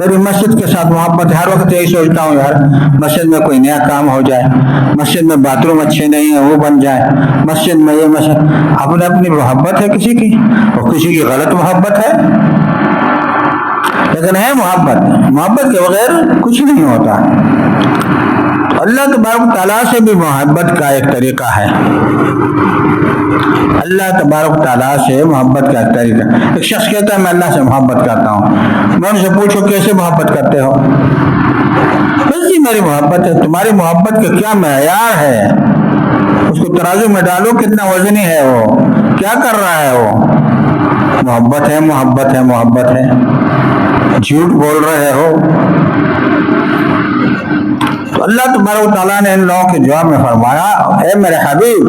मेरी मस्जिद के साथ मोहब्बत है। हर वक्त यही सोचता हूँ यार, मस्जिद में कोई नया काम हो जाए, मस्जिद में बाथरूम अच्छे नहीं है वो बन जाए, मस्जिद में ये मस्जिद। अपने अपनी मोहब्बत है किसी की, और किसी की गलत मोहब्बत है, लेकिन है मोहब्बत। मोहब्बत के बगैर कुछ नहीं होता। अल्लाह तबारक ताला से भी मोहब्बत का एक तरीका है। अल्लाह तबारक ताला से मोहब्बत का तरीका। एक शख्स कहता है मैं अल्लाह से मोहब्बत करता हूँ। मैं उनसे पूछो कैसे मोहब्बत करते हो? बस जी मेरी मोहब्बत है। तुम्हारी मोहब्बत का क्या मेयार है? उसको तराजू में डालो, कितना वजनी है वो, क्या कर रहा है वो? मोहब्बत है, मोहब्बत है, मोहब्बत है। झूठ बोल रहे हो। तो अल्लाह तबारक ताला ने इन लोगों के जवाब में फरमाया, ए मेरे हबीब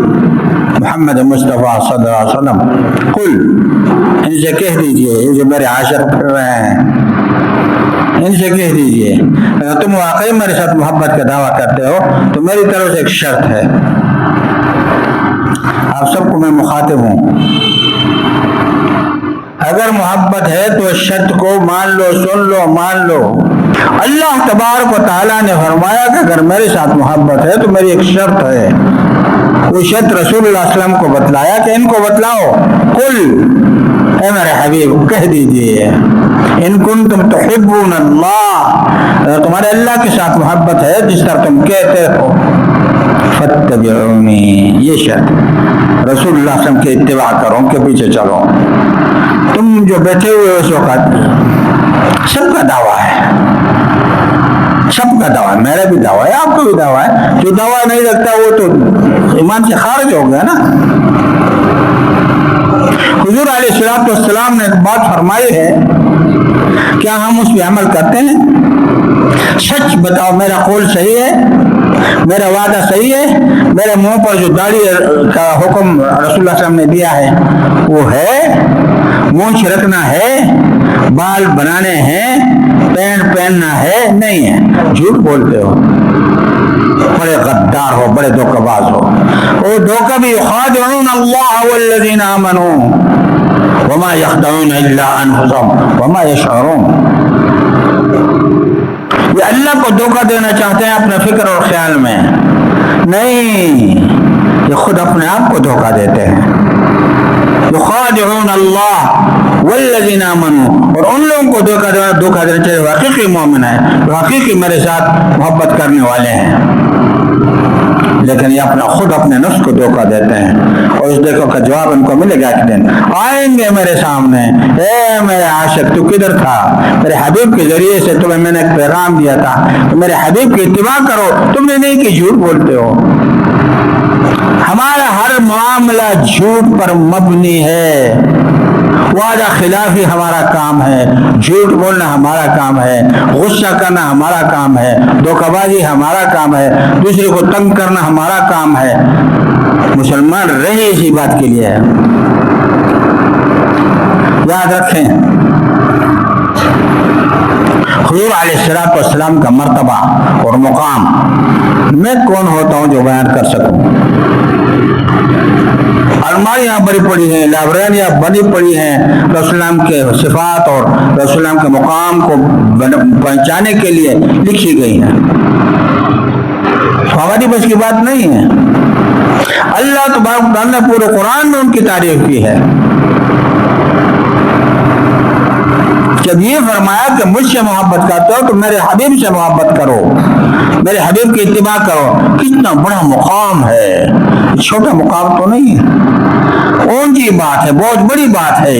मोहम्मद मुस्तफ़ा सल्लल्लाहु अलैहि वसल्लम, कुल, इनसे कह दीजिए, ये जो मेरे आशिक फिर रहे हैं, इनसे कह दीजिए अगर तुम वाकई मेरे साथ मोहब्बत का दावा करते हो तो मेरी तरफ से एक शर्त है। आप सबको मैं मुखातिब हूँ, अगर मोहब्बत है तो शर्त को मान लो, सुन लो, मान लो। अल्लाह तबारक व तआला ने फरमाया कि अगर मेरे साथ मोहब्बत है तो मेरी एक शर्त है। वो शर्त रसूलुल्लाह सल्लल्लाहु अलैहि वसल्लम को बतलाया कि इनको बतलाओ, कुल, ए मेरे हबीब कह दीजिए, इन कुंतुम तुहिब्बून अल्लाह, तुम्हारे अल्लाह के साथ मोहब्बत है जिस तरह तुम कहते हो, फत्तबिऊनी, ये शर्त, रसूलुल्लाह सल्लल्लाहु अलैहि वसल्लम के इत्तिबा करो, उनके पीछे चलो। तुम जो बैठे हुए हो उस वक्त सबका दावा है, सबका दावा है, मेरा भी दावा है, आपका भी दावा है। जो दावा नहीं रखता वो तो ईमान से खारिज हो गया ना। हुजूर अलैहिस्सलातु वस्सलाम ने एक बात फरमाई है, क्या हम उस पर अमल करते हैं? सच बताओ, मेरा कौल सही है, मेरा वादा सही है, मेरे मुंह पर जो दाढ़ी का हुक्म रसूलुल्लाह सल्लल्लाहु अलैहि वसल्लम ने दिया है वो है, मूंछ रखना है, बाल बनाने हैं, पैंट पहनना है, नहीं है? झूठ बोलते हो, बड़े गद्दार हो, बड़े धोखेबाज हो। वो धोखा भी खादिऊन अल्लाह वल्लज़ीना आमनू वमा यख़दऊन इल्ला अनफुसहुम वमा यशऊरून। ये अल्लाह को धोखा देना चाहते हैं अपने फिक्र और ख्याल में, नहीं, ये खुद अपने आप को धोखा देते हैं। युखादिऊन अल्लाह वल्लज़ीना आमनू, और उन लोगों को धोखा देना चाहिए हकीकी मोमिन है, जो हकीकी मेरे साथ मोहब्बत करने वाले हैं, लेकिन ये अपना खुद अपने नफ्स को धोखा देते हैं। और इस देखो का जवाब इनको मिलेगा एक दिन, आएंगे मेरे सामने, ए मेरे आशिक तू किधर था? मेरे हबीब के जरिए से तुम्हें मैंने एक पैगाम दिया था, तो मेरे हबीब की इत्तिबा करो, तुमने नहीं की, झूठ बोलते हो। हमारा हर मामला झूठ पर मबनी है, वादा खिलाफी हमारा काम है, झूठ बोलना हमारा काम है, गुस्सा करना हमारा काम है, धोखाबाजी हमारा काम है, दूसरे को तंग करना हमारा काम है। मुसलमान रहे इसी बात के लिए है, याद रखें। हुजूर अलैहिस्सलातु वस्सलाम का मर्तबा और मुकाम मैं कौन होता हूँ जो बयान कर सकूं? अलमारियाँ बड़ी पड़ी हैं, लाइब्रेरियाँ बनी पड़ी हैं, रसूलुल्लाह के सिफात और रसूलुल्लाह के मुकाम को पहुंचाने के लिए लिखी गई हैं। हमारी बस की बात नहीं है। अल्लाह तबारक तआला ने पूरे कुरान में उनकी तारीफ की है। जब ये फरमाया कि मुझसे मोहब्बत करते हो तो मेरे हबीब से मोहब्बत करो, मेरे हबीब की इत्तिबा करो, कितना बड़ा मुकाम है, छोटा मुकाम तो नहीं है, ऊंची बात है, बहुत बड़ी बात है।